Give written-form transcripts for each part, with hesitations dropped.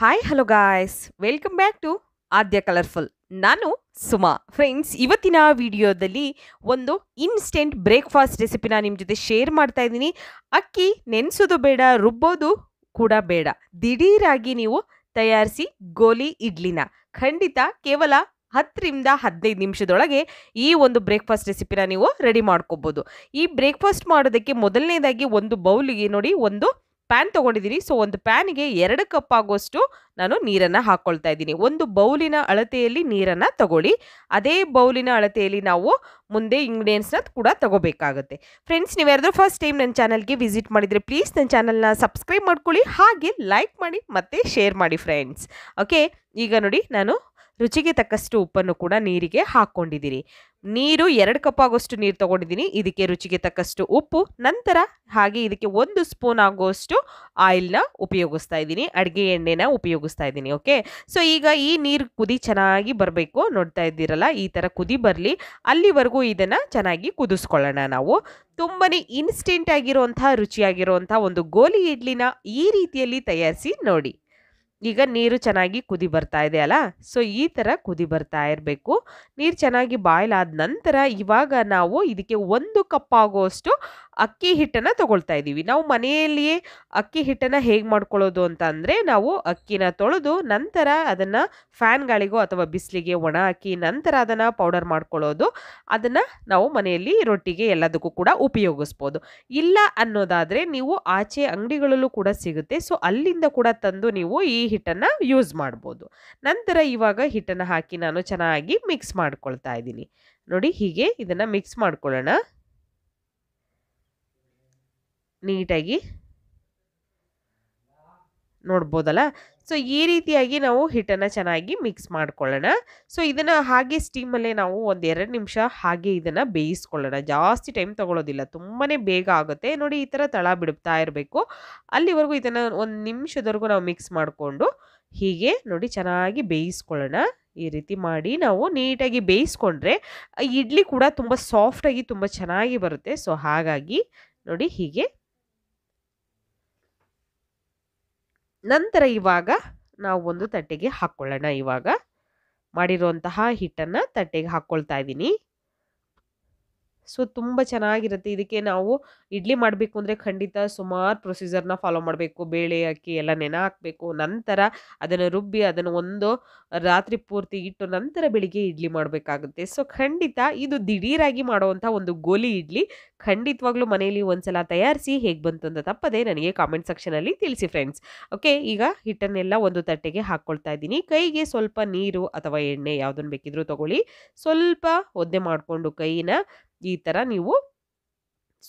Hi hello guys welcome back to Aadya colourful. ನಾನು Suma. Friends, ಇವತ್ತಿನ ವಿಡಿಯೋದಲ್ಲಿ ಒಂದು ಇನ್ಸ್ಟೆಂಟ್ ಬ್ರೇಕ್ಫಾಸ್ಟ್ ರೆಸಿಪಿನ ನಿಮ್ಮ ಜೊತೆ ಶೇರ್ ಮಾಡ್ತಾ ಇದ್ದೀನಿ. ಅಕ್ಕಿ ನೆನೆಸೋದು ಬೇಡ, ರುಬ್ಬೋದು ಕೂಡ ಬೇಡ, ದಿಢೀರಾಗಿ ನೀವು ತಯಾರಿಸಿ ಗೋಲಿ ಇಡ್ಲಿನ ಖಂಡಿತ ಕೇವಲ 10ರಿಂದ 15 ನಿಮಿಷದೊಳಗೆ ಈ ಒಂದು ಬ್ರೇಕ್ಫಾಸ್ಟ್ ರೆಸಿಪಿನ ನೀವು ರೆಡಿ ಮಾಡ್ಕೋಬೋದು. ಈ ಬ್ರೇಕ್ಫಾಸ್ಟ್ ಮಾಡೋದಕ್ಕೆ ಮೊದಲನೇದಾಗಿ ಒಂದು ಬೌಲಿಗೆ ನೋಡಿ ಒಂದು ಪ್ಯಾನ್ ತೊಗೊಂಡಿದ್ದೀನಿ. ಸೊ ಒಂದು ಪ್ಯಾನಿಗೆ 2 ಕಪ್ ಆಗೋಷ್ಟು ನಾನು ನೀರನ್ನು ಹಾಕ್ಕೊಳ್ತಾ ಇದ್ದೀನಿ. ಒಂದು ಬೌಲಿನ ಅಳತೆಯಲ್ಲಿ ನೀರನ್ನು ತಗೊಳ್ಳಿ. ಅದೇ ಬೌಲಿನ ಅಳತೆಯಲ್ಲಿ ನಾವು ಮುಂದೆ ಇಂಗ್ರೀಡಿಯೆಂಟ್ಸ್ನ ಕೂಡ ತಗೋಬೇಕಾಗುತ್ತೆ. ಫ್ರೆಂಡ್ಸ್, ನೀವು ಯಾರಾದರೂ ಫಸ್ಟ್ ಟೈಮ್ ನನ್ನ ಚಾನಲ್ಗೆ ವಿಸಿಟ್ ಮಾಡಿದರೆ ಪ್ಲೀಸ್ ನನ್ನ ಚಾನಲ್ನ ಸಬ್ಸ್ಕ್ರೈಬ್ ಮಾಡ್ಕೊಳ್ಳಿ, ಹಾಗೆ ಲೈಕ್ ಮಾಡಿ ಮತ್ತು ಶೇರ್ ಮಾಡಿ ಫ್ರೆಂಡ್ಸ್. ಓಕೆ, ಈಗ ನೋಡಿ ನಾನು ರುಚಿಗೆ ತಕ್ಕಷ್ಟು ಉಪ್ಪನ್ನು ಕೂಡ ನೀರಿಗೆ ಹಾಕ್ಕೊಂಡಿದ್ದೀನಿ. ನೀರು 2 ಕಪ್ ಆಗೋಷ್ಟು ನೀರು ತೊಗೊಂಡಿದ್ದೀನಿ. ಇದಕ್ಕೆ ರುಚಿಗೆ ತಕ್ಕಷ್ಟು ಉಪ್ಪು, ನಂತರ ಹಾಗೆ ಇದಕ್ಕೆ 1 ಸ್ಪೂನ್ ಆಗೋಷ್ಟು ಆಯಿಲ್ನ ಉಪಯೋಗಿಸ್ತಾ ಇದ್ದೀನಿ, ಅಡುಗೆ ಎಣ್ಣೆನ ಉಪಯೋಗಿಸ್ತಾ ಇದ್ದೀನಿ. ಓಕೆ, ಸೊ ಈಗ ಈ ನೀರು ಕುದಿ ಚೆನ್ನಾಗಿ ಬರಬೇಕು. ನೋಡ್ತಾ ಇದ್ದೀರಲ್ಲ, ಈ ಥರ ಕುದಿ ಬರಲಿ, ಅಲ್ಲಿವರೆಗೂ ಇದನ್ನು ಚೆನ್ನಾಗಿ ಕುದಿಸ್ಕೊಳ್ಳೋಣ. ನಾವು ತುಂಬಾ ಇನ್ಸ್ಟೆಂಟ್ ಆಗಿರುವಂಥ ರುಚಿಯಾಗಿರುವಂಥ ಒಂದು ಗೋಲಿ ಇಡ್ಲಿನ ಈ ರೀತಿಯಲ್ಲಿ ತಯಾರಿಸಿ ನೋಡಿ. ಈಗ ನೀರು ಚೆನ್ನಾಗಿ ಕುದಿ ಬರ್ತಾ ಇದೆ ಅಲ್ಲ, ಸೊ ಈ ಥರ ಕುದಿ ಬರ್ತಾ ಇರಬೇಕು. ನೀರು ಚೆನ್ನಾಗಿ ಬಾಯ್ಲ್ ಆದ ನಂತರ ಇವಾಗ ನಾವು ಇದಕ್ಕೆ 1 ಕಪ್ ಆಗೋಷ್ಟು ಅಕ್ಕಿ ಹಿಟ್ಟನ್ನು ತೊಗೊಳ್ತಾ ಇದ್ದೀವಿ. ನಾವು ಮನೆಯಲ್ಲಿಯೇ ಅಕ್ಕಿ ಹಿಟ್ಟನ್ನು ಹೇಗೆ ಮಾಡ್ಕೊಳ್ಳೋದು ಅಂತ ಅಂದರೆ, ನಾವು ಅಕ್ಕಿನ ತೊಳೆದು ನಂತರ ಅದನ್ನು ಫ್ಯಾನ್ ಗಾಳಿಗೋ ಅಥವಾ ಬಿಸಿಲಿಗೆ ಒಣ ಹಾಕಿ ನಂತರ ಅದನ್ನು ಪೌಡರ್ ಮಾಡ್ಕೊಳ್ಳೋದು. ಅದನ್ನು ನಾವು ಮನೆಯಲ್ಲಿ ರೊಟ್ಟಿಗೆ ಎಲ್ಲದಕ್ಕೂ ಕೂಡ ಉಪಯೋಗಿಸ್ಬೋದು. ಇಲ್ಲ ಅನ್ನೋದಾದರೆ ನೀವು ಆಚೆ ಅಂಗಡಿಗಳಲ್ಲೂ ಕೂಡ ಸಿಗುತ್ತೆ, ಸೊ ಅಲ್ಲಿಂದ ಕೂಡ ತಂದು ನೀವು ಈ ಹಿಟ್ಟನ್ನು ಯೂಸ್ ಮಾಡ್ಬೋದು. ನಂತರ ಇವಾಗ ಹಿಟ್ಟನ್ನು ಹಾಕಿ ನಾನು ಚೆನ್ನಾಗಿ ಮಿಕ್ಸ್ ಮಾಡ್ಕೊಳ್ತಾ ಇದ್ದೀನಿ. ನೋಡಿ, ಹೀಗೆ ಇದನ್ನು ಮಿಕ್ಸ್ ಮಾಡ್ಕೊಳ್ಳೋಣ ನೀಟಾಗಿ. ನೋಡ್ಬೋದಲ್ಲ, ಸೊ ಈ ರೀತಿಯಾಗಿ ನಾವು ಹಿಟ್ಟನ್ನು ಚೆನ್ನಾಗಿ ಮಿಕ್ಸ್ ಮಾಡ್ಕೊಳ್ಳೋಣ. ಸೊ ಇದನ್ನು ಹಾಗೆ ಸ್ಟೀಮಲ್ಲೇ ನಾವು 1-2 ನಿಮಿಷ ಹಾಗೆ ಇದನ್ನು ಬೇಯಿಸ್ಕೊಳ್ಳೋಣ. ಜಾಸ್ತಿ ಟೈಮ್ ತೊಗೊಳ್ಳೋದಿಲ್ಲ, ತುಂಬಾ ಬೇಗ ಆಗುತ್ತೆ. ನೋಡಿ, ಈ ಥರ ತಳ ಬಿಡ್ತಾ ಇರಬೇಕು. ಅಲ್ಲಿವರೆಗೂ ಇದನ್ನು 1 ನಿಮಿಷದವರೆಗೂ ನಾವು ಮಿಕ್ಸ್ ಮಾಡಿಕೊಂಡು ಹೀಗೆ ನೋಡಿ ಚೆನ್ನಾಗಿ ಬೇಯಿಸ್ಕೊಳ್ಳೋಣ. ಈ ರೀತಿ ಮಾಡಿ ನಾವು ನೀಟಾಗಿ ಬೇಯಿಸ್ಕೊಂಡ್ರೆ ಇಡ್ಲಿ ಕೂಡ ತುಂಬ ಸಾಫ್ಟಾಗಿ ತುಂಬ ಚೆನ್ನಾಗಿ ಬರುತ್ತೆ. ಸೊ ಹಾಗಾಗಿ ನೋಡಿ ಹೀಗೆ. ನಂತರ ಇವಾಗ ನಾವು ಒಂದು ತಟ್ಟೆಗೆ ಹಾಕ್ಕೊಳ್ಳೋಣ. ಇವಾಗ ಮಾಡಿರುವಂತಹ ಹಿಟ್ಟನ್ನು ತಟ್ಟೆಗೆ ಹಾಕ್ಕೊಳ್ತಾ ಇದ್ದೀನಿ. ಸೊ ತುಂಬ ಚೆನ್ನಾಗಿರುತ್ತೆ. ಇದಕ್ಕೆ ನಾವು ಇಡ್ಲಿ ಮಾಡಬೇಕು ಅಂದರೆ ಖಂಡಿತ ಸುಮಾರು ಪ್ರೊಸೀಜರ್ನ ಫಾಲೋ ಮಾಡಬೇಕು. ಬೇಳೆ ಅಕ್ಕಿ ಎಲ್ಲ ನೆನೆ ಹಾಕಬೇಕು, ನಂತರ ಅದನ್ನು ರುಬ್ಬಿ ಅದನ್ನು ಒಂದು ರಾತ್ರಿ ಪೂರ್ತಿ ಇಟ್ಟು ನಂತರ ಬೆಳಿಗ್ಗೆ ಇಡ್ಲಿ ಮಾಡಬೇಕಾಗುತ್ತೆ. ಸೊ ಖಂಡಿತ ಇದು ದಿಢೀರಾಗಿ ಮಾಡುವಂಥ ಒಂದು ಗೋಲಿ ಇಡ್ಲಿ. ಖಂಡಿತವಾಗ್ಲೂ ಮನೆಯಲ್ಲಿ ಒಂದ್ಸಲ ತಯಾರಿಸಿ ಹೇಗೆ ಬಂತು ಅಂತ ತಪ್ಪದೆ ನನಗೆ ಕಾಮೆಂಟ್ ಸೆಕ್ಷನಲ್ಲಿ ತಿಳಿಸಿ ಫ್ರೆಂಡ್ಸ್. ಓಕೆ, ಈಗ ಹಿಟ್ಟನ್ನೆಲ್ಲ ಒಂದು ತಟ್ಟೆಗೆ ಹಾಕ್ಕೊಳ್ತಾ ಇದ್ದೀನಿ. ಕೈಗೆ ಸ್ವಲ್ಪ ನೀರು ಅಥವಾ ಎಣ್ಣೆ ಯಾವುದನ್ನು ಬೇಕಿದ್ರೂ ತಗೊಳ್ಳಿ. ಸ್ವಲ್ಪ ಒದ್ದೆ ಮಾಡಿಕೊಂಡು ಕೈನ ಈ ಥರ ನೀವು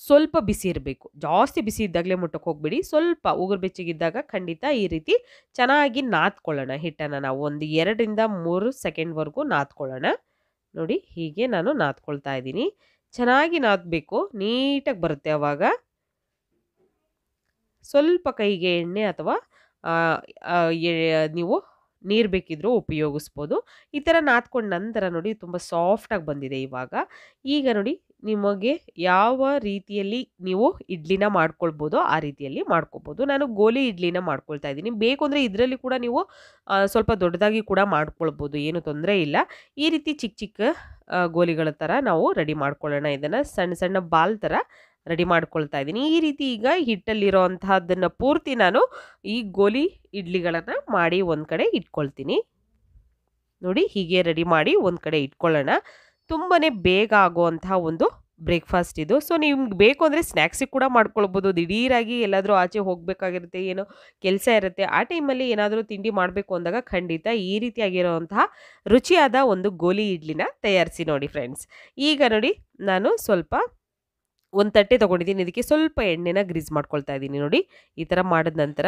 ಸ್ವಲ್ಪ ಬಿಸಿ ಇರಬೇಕು, ಜಾಸ್ತಿ ಬಿಸಿ ಇದ್ದಾಗಲೇ ಮುಟ್ಟಕ್ಕೆ ಹೋಗ್ಬಿಡಿ. ಸ್ವಲ್ಪ ಉಗುರು ಬೆಚ್ಚಗಿದ್ದಾಗ ಖಂಡಿತ ಈ ರೀತಿ ಚೆನ್ನಾಗಿ ನಾದ್ಕೊಳ್ಳೋಣ ಹಿಟ್ಟನ್ನು. ನಾವು ಒಂದು 2ರಿಂದ 3 ಸೆಕೆಂಡ್ವರೆಗೂ ನಾದ್ಕೊಳ್ಳೋಣ. ನೋಡಿ, ಹೀಗೆ ನಾನು ನಾದ್ಕೊಳ್ತಾ ಇದ್ದೀನಿ. ಚೆನ್ನಾಗಿ ನಾದಬೇಕು, ನೀಟಾಗಿ ಬರುತ್ತೆ. ಆವಾಗ ಸ್ವಲ್ಪ ಕೈಗೆ ಎಣ್ಣೆ ಅಥವಾ ನೀವು ನೀರು ಬೇಕಿದ್ರೂ ಉಪಯೋಗಿಸ್ಬೋದು. ಈ ಥರ ನಾದ್ಕೊಂಡ ನಂತರ ನೋಡಿ ತುಂಬ ಸಾಫ್ಟಾಗಿ ಬಂದಿದೆ ಇವಾಗ. ಈಗ ನೋಡಿ, ನಿಮಗೆ ಯಾವ ರೀತಿಯಲ್ಲಿ ನೀವು ಇಡ್ಲಿನ ಮಾಡ್ಕೊಳ್ಬೋದೋ ಆ ರೀತಿಯಲ್ಲಿ ಮಾಡ್ಕೊಬೋದು. ನಾನು ಗೋಲಿ ಇಡ್ಲಿನ ಮಾಡ್ಕೊಳ್ತಾ ಇದ್ದೀನಿ. ಬೇಕು ಅಂದರೆ ಇದರಲ್ಲಿ ಕೂಡ ನೀವು ಸ್ವಲ್ಪ ದೊಡ್ಡದಾಗಿ ಕೂಡ ಮಾಡ್ಕೊಳ್ಬೋದು, ಏನು ತೊಂದರೆ ಇಲ್ಲ. ಈ ರೀತಿ ಚಿಕ್ಕ ಚಿಕ್ಕ ಗೋಲಿಗಳ ಥರ ನಾವು ರೆಡಿ ಮಾಡ್ಕೊಳ್ಳೋಣ. ಇದನ್ನು ಸಣ್ಣ ಸಣ್ಣ ಬಾಲ್ ಥರ ರೆಡಿ ಮಾಡ್ಕೊಳ್ತಾ ಇದ್ದೀನಿ. ಈ ರೀತಿ ಈಗ ಹಿಟ್ಟಲ್ಲಿರೋ ಅಂಥದ್ದನ್ನು ಪೂರ್ತಿ ನಾನು ಈ ಗೋಲಿ ಇಡ್ಲಿಗಳನ್ನು ಮಾಡಿ ಒಂದು ಕಡೆ ಇಟ್ಕೊಳ್ತೀನಿ. ನೋಡಿ, ಹೀಗೆ ರೆಡಿ ಮಾಡಿ ಒಂದು ಕಡೆ ಇಟ್ಕೊಳ್ಳೋಣ. ತುಂಬಾ ಬೇಗ ಆಗುವಂತಹ ಒಂದು ಬ್ರೇಕ್ಫಾಸ್ಟ್ ಇದು. ಸೊ ನಿಮ್ಗೆ ಬೇಕು ಅಂದರೆ ಸ್ನ್ಯಾಕ್ಸಿಗೆ ಕೂಡ ಮಾಡ್ಕೊಳ್ಬೋದು. ದಿಢೀರಾಗಿ ಎಲ್ಲಾದರೂ ಆಚೆ ಹೋಗಬೇಕಾಗಿರುತ್ತೆ, ಏನೋ ಕೆಲಸ ಇರುತ್ತೆ, ಆ ಟೈಮಲ್ಲಿ ಏನಾದರೂ ತಿಂಡಿ ಮಾಡಬೇಕು ಅಂದಾಗ ಖಂಡಿತ ಈ ರೀತಿಯಾಗಿರೋವಂತಹ ರುಚಿಯಾದ ಒಂದು ಗೋಲಿ ಇಡ್ಲಿನ ತಯಾರಿಸಿ ನೋಡಿ ಫ್ರೆಂಡ್ಸ್. ಈಗ ನೋಡಿ, ನಾನು ಸ್ವಲ್ಪ ಒಂದು ತಟ್ಟೆ ತೊಗೊಂಡಿದ್ದೀನಿ. ಇದಕ್ಕೆ ಸ್ವಲ್ಪ ಎಣ್ಣೆನ ಗ್ರೀಸ್ ಮಾಡ್ಕೊಳ್ತಾ ಇದ್ದೀನಿ. ನೋಡಿ, ಈ ಥರ ಮಾಡಿದ ನಂತರ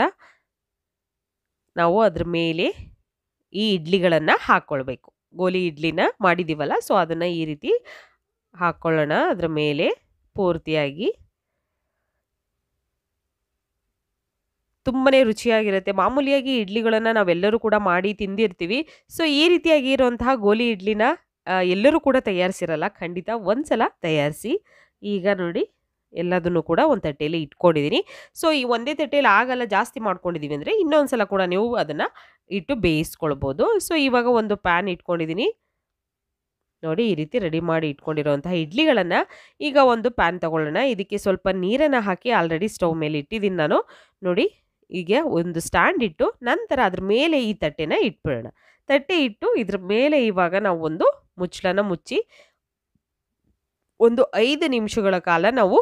ನಾವು ಅದ್ರ ಮೇಲೆ ಈ ಇಡ್ಲಿಗಳನ್ನು ಹಾಕ್ಕೊಳ್ಬೇಕು. ಗೋಲಿ ಇಡ್ಲಿನ ಮಾಡಿದ್ದೀವಲ್ಲ, ಸೊ ಅದನ್ನು ಈ ರೀತಿ ಹಾಕ್ಕೊಳ್ಳೋಣ ಅದರ ಮೇಲೆ ಪೂರ್ತಿಯಾಗಿ. ತುಂಬಾ ರುಚಿಯಾಗಿರುತ್ತೆ. ಮಾಮೂಲಿಯಾಗಿ ಇಡ್ಲಿಗಳನ್ನು ನಾವೆಲ್ಲರೂ ಕೂಡ ಮಾಡಿ ತಿಂದಿರ್ತೀವಿ. ಸೊ ಈ ರೀತಿಯಾಗಿರುವಂತಹ ಗೋಲಿ ಇಡ್ಲಿನ ಎಲ್ಲರೂ ಕೂಡ ತಯಾರಿಸಿರಲ್ಲ. ಖಂಡಿತ ಒಂದ್ಸಲ ತಯಾರಿಸಿ. ಈಗ ನೋಡಿ, ಎಲ್ಲದನ್ನು ಕೂಡ ಒಂದು ತಟ್ಟೆಯಲ್ಲಿ ಇಟ್ಕೊಂಡಿದ್ದೀನಿ. ಸೊ ಈ ಒಂದೇ ತಟ್ಟೆಯಲ್ಲಿ ಆಗಲ್ಲ, ಜಾಸ್ತಿ ಮಾಡ್ಕೊಂಡಿದ್ದೀವಿ ಅಂದರೆ ಇನ್ನೊಂದು ಸಲ ಕೂಡ ನೀವು ಅದನ್ನು ಇಟ್ಟು ಬೇಯಿಸ್ಕೊಳ್ಬೋದು. ಸೊ ಇವಾಗ ಒಂದು ಪ್ಯಾನ್ ಇಟ್ಕೊಂಡಿದ್ದೀನಿ. ನೋಡಿ ಈ ರೀತಿ ರೆಡಿ ಮಾಡಿ ಇಟ್ಕೊಂಡಿರುವಂತಹ ಇಡ್ಲಿಗಳನ್ನು ಈಗ ಒಂದು ಪ್ಯಾನ್ ತಗೊಳ್ಳೋಣ. ಇದಕ್ಕೆ ಸ್ವಲ್ಪ ನೀರನ್ನು ಹಾಕಿ ಆಲ್ರೆಡಿ ಸ್ಟವ್ ಮೇಲೆ ಇಟ್ಟಿದ್ದೀನಿ ನಾನು. ನೋಡಿ ಈಗ ಒಂದು ಸ್ಟ್ಯಾಂಡ್ ಇಟ್ಟು ನಂತರ ಅದ್ರ ಮೇಲೆ ಈ ತಟ್ಟೆನ ಇಟ್ಬಿಡೋಣ. ತಟ್ಟೆ ಇಟ್ಟು ಇದ್ರ ಮೇಲೆ ಇವಾಗ ನಾವು ಒಂದು ಮುಚ್ಚಳನ ಮುಚ್ಚಿ ಒಂದು 5 ನಿಮಿಷಗಳ ಕಾಲ ನಾವು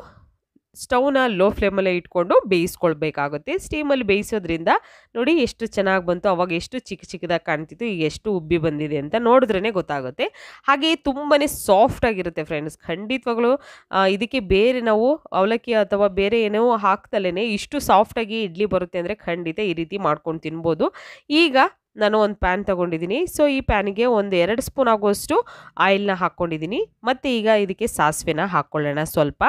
ಸ್ಟವ್ನ ಲೋ ಫ್ಲೇಮಲ್ಲೇ ಇಟ್ಕೊಂಡು ಬೇಯಿಸ್ಕೊಳ್ಬೇಕಾಗುತ್ತೆ. ಸ್ಟೀಮಲ್ಲಿ ಬೇಯಿಸೋದ್ರಿಂದ ನೋಡಿ ಎಷ್ಟು ಚೆನ್ನಾಗಿ ಬಂತು. ಅವಾಗ ಎಷ್ಟು ಚಿಕ್ಕ ಚಿಕ್ಕದಾಗಿ ಕಾಣ್ತಿತ್ತು, ಈಗ ಎಷ್ಟು ಉಬ್ಬಿ ಬಂದಿದೆ ಅಂತ ನೋಡಿದ್ರೇ ಗೊತ್ತಾಗುತ್ತೆ. ಹಾಗೆಯೇ ತುಂಬಾ ಸಾಫ್ಟಾಗಿರುತ್ತೆ ಫ್ರೆಂಡ್ಸ್. ಖಂಡಿತವಾಗ್ಲೂ ಇದಕ್ಕೆ ಬೇರೆ ನಾವು ಅವಲಕ್ಕಿ ಅಥವಾ ಬೇರೆ ಏನೋ ಹಾಕ್ತಲೇ ಇಷ್ಟು ಸಾಫ್ಟಾಗಿ ಇಡ್ಲಿ ಬರುತ್ತೆ ಅಂದರೆ ಖಂಡಿತ ಈ ರೀತಿ ಮಾಡ್ಕೊಂಡು ತಿನ್ಬೋದು. ಈಗ ನಾನು ಒಂದು ಪ್ಯಾನ್ ತೊಗೊಂಡಿದ್ದೀನಿ. ಸೊ ಈ ಪ್ಯಾನಿಗೆ ಒಂದು 2 ಸ್ಪೂನ್ ಆಗುವಷ್ಟು ಆಯಿಲ್ನ ಹಾಕ್ಕೊಂಡಿದ್ದೀನಿ. ಮತ್ತು ಈಗ ಇದಕ್ಕೆ ಸಾಸಿವೆನ ಹಾಕ್ಕೊಳ್ಳೋಣ. ಸ್ವಲ್ಪ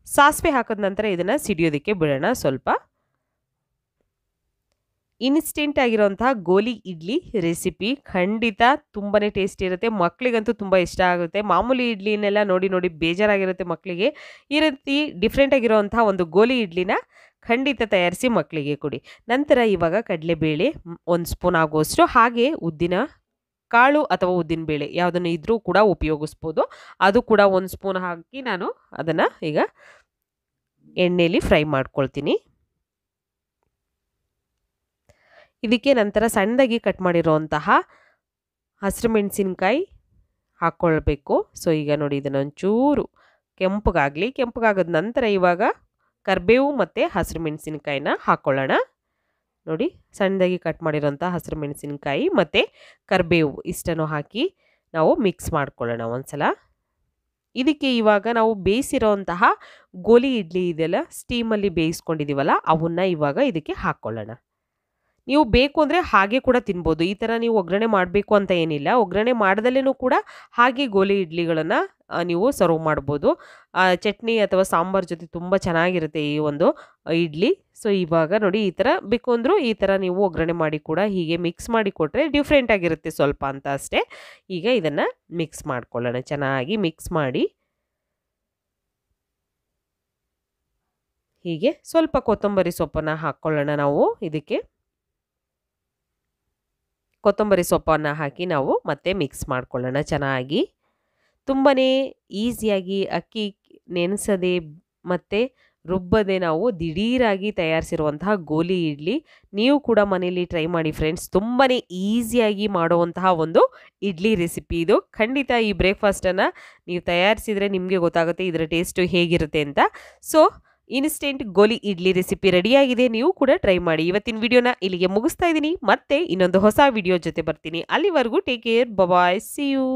ಸಾಸಿವೆ ಹಾಕಿದ ನಂತರ ಇದನ್ನು ಸಿಡಿಯೋದಕ್ಕೆ ಬಿಡೋಣ. ಸ್ವಲ್ಪ ಇನ್ಸ್ಟೆಂಟ್ ಆಗಿರೋಂತಹ ಗೋಲಿ ಇಡ್ಲಿ ರೆಸಿಪಿ ಖಂಡಿತ ತುಂಬಾ ಟೇಸ್ಟಿ ಇರುತ್ತೆ. ಮಕ್ಕಳಿಗಂತೂ ತುಂಬ ಇಷ್ಟ ಆಗುತ್ತೆ. ಮಾಮೂಲಿ ಇಡ್ಲಿನೆಲ್ಲ ನೋಡಿ ನೋಡಿ ಬೇಜಾರಾಗಿರುತ್ತೆ ಮಕ್ಕಳಿಗೆ. ಈ ರೀತಿ ಡಿಫ್ರೆಂಟ್ ಆಗಿರೋಂತಹ ಒಂದು ಗೋಲಿ ಇಡ್ಲಿನ ಖಂಡಿತ ತಯಾರಿಸಿ ಮಕ್ಕಳಿಗೆ ಕೊಡಿ. ನಂತರ ಇವಾಗ ಕಡಲೆಬೇಳೆ 1 ಸ್ಪೂನ್ ಆಗುವಷ್ಟು, ಹಾಗೆ ಉದ್ದಿನ ಕಾಳು ಅಥವಾ ಉದ್ದಿನ ಬೇಳೆ ಯಾವುದನ್ನು ಇದ್ರೂ ಕೂಡ ಉಪಯೋಗಿಸ್ಬೋದು. ಅದು ಕೂಡ 1 ಸ್ಪೂನ್ ಹಾಕಿ ನಾನು ಅದನ್ನು ಈಗ ಎಣ್ಣೆಯಲ್ಲಿ ಫ್ರೈ ಮಾಡ್ಕೊಳ್ತೀನಿ. ಇದಕ್ಕೆ ನಂತರ ಸಣ್ಣದಾಗಿ ಕಟ್ ಮಾಡಿರೋಂತಹ ಹಸಿರು ಮೆಣಸಿನ್ಕಾಯಿ ಹಾಕ್ಕೊಳ್ಬೇಕು. ಸೊ ಈಗ ನೋಡಿ ಇದನ್ನು ಒಂಚೂರು ಕೆಂಪಗಾಗಲಿ. ಕೆಂಪಗಾಗದ ನಂತರ ಇವಾಗ ಕರಿಬೇವು ಮತ್ತು ಹಸಿರು ಮೆಣಸಿನ್ಕಾಯಿನ ಹಾಕ್ಕೊಳ್ಳೋಣ. ನೋಡಿ ಸಣ್ಣದಾಗಿ ಕಟ್ ಮಾಡಿರೋಂಥ ಹಸಿರು ಮೆಣಸಿನ್ಕಾಯಿ ಮತ್ತು ಕರಿಬೇವು ಇಷ್ಟನ್ನು ಹಾಕಿ ನಾವು ಮಿಕ್ಸ್ ಮಾಡ್ಕೊಳ್ಳೋಣ ಒಂದ್ಸಲ. ಇದಕ್ಕೆ ಇವಾಗ ನಾವು ಬೇಯಿಸಿರೋಂತಹ ಗೋಲಿ ಇಡ್ಲಿ ಇದೆಲ್ಲ ಸ್ಟೀಮಲ್ಲಿ ಬೇಯಿಸ್ಕೊಂಡಿದ್ದೀವಲ್ಲ ಅವನ್ನ ಇವಾಗ ಇದಕ್ಕೆ ಹಾಕ್ಕೊಳ್ಳೋಣ. ನೀವು ಬೇಕು ಅಂದರೆ ಹಾಗೆ ಕೂಡ ತಿನ್ಬೋದು. ಈ ಥರ ನೀವು ಒಗ್ಗರಣೆ ಮಾಡಬೇಕು ಅಂತ ಏನಿಲ್ಲ. ಒಗ್ಗರಣೆ ಮಾಡ್ದಲ್ಲೇ ಕೂಡ ಹಾಗೆ ಗೋಲಿ ಇಡ್ಲಿಗಳನ್ನು ನೀವು ಸರ್ವ್ ಮಾಡ್ಬೋದು. ಚಟ್ನಿ ಅಥವಾ ಸಾಂಬಾರು ಜೊತೆ ತುಂಬ ಚೆನ್ನಾಗಿರುತ್ತೆ ಈ ಒಂದು ಇಡ್ಲಿ. ಸೊ ಇವಾಗ ನೋಡಿ ಈ ಥರ ಬೇಕು ಅಂದರೂ ಈ ಥರ ನೀವು ಒಗ್ಗರಣೆ ಮಾಡಿ ಕೂಡ ಹೀಗೆ ಮಿಕ್ಸ್ ಮಾಡಿ ಕೊಟ್ಟರೆ ಡಿಫ್ರೆಂಟ್ ಆಗಿರುತ್ತೆ ಸ್ವಲ್ಪ ಅಂತ ಅಷ್ಟೇ. ಈಗ ಇದನ್ನು ಮಿಕ್ಸ್ ಮಾಡ್ಕೊಳ್ಳೋಣ. ಚೆನ್ನಾಗಿ ಮಿಕ್ಸ್ ಮಾಡಿ ಹೀಗೆ ಸ್ವಲ್ಪ ಕೊತ್ತಂಬರಿ ಸೊಪ್ಪನ್ನು ಹಾಕ್ಕೊಳ್ಳೋಣ ನಾವು. ಇದಕ್ಕೆ ಕೊತ್ತಂಬರಿ ಸೊಪ್ಪನ್ನು ಹಾಕಿ ನಾವು ಮತ್ತೆ ಮಿಕ್ಸ್ ಮಾಡ್ಕೊಳ್ಳೋಣ ಚೆನ್ನಾಗಿ. ತುಂಬಾ ಈಸಿಯಾಗಿ ಅಕ್ಕಿ ನೆನೆಸದೆ ಮತ್ತು ರುಬ್ಬದೆ ನಾವು ದಿಢೀರಾಗಿ ತಯಾರಿಸಿರುವಂತಹ ಗೋಲಿ ಇಡ್ಲಿ ನೀವು ಕೂಡ ಮನೆಯಲ್ಲಿ ಟ್ರೈ ಮಾಡಿ ಫ್ರೆಂಡ್ಸ್. ತುಂಬಾ ಈಸಿಯಾಗಿ ಮಾಡುವಂತಹ ಒಂದು ಇಡ್ಲಿ ರೆಸಿಪಿ ಇದು. ಖಂಡಿತ ಈ ಬ್ರೇಕ್ಫಾಸ್ಟನ್ನು ನೀವು ತಯಾರಿಸಿದರೆ ನಿಮಗೆ ಗೊತ್ತಾಗುತ್ತೆ ಇದರ ಟೇಸ್ಟು ಹೇಗಿರುತ್ತೆ ಅಂತ. ಸೊ ಇನ್ಸ್ಟೆಂಟ್ ಗೋಲಿ ಇಡ್ಲಿ ರೆಸಿಪಿ ರೆಡಿಯಾಗಿದೆ. ನೀವು ಕೂಡ ಟ್ರೈ ಮಾಡಿ. ಇವತ್ತಿನ ವಿಡಿಯೋನ ಇಲ್ಲಿಗೆ ಮುಗಿಸ್ತಾ ಇದ್ದೀನಿ. ಮತ್ತೆ ಇನ್ನೊಂದು ಹೊಸ ವಿಡಿಯೋ ಜೊತೆ ಬರ್ತೀನಿ. ಅಲ್ಲಿವರೆಗೂ take care, bye, see you.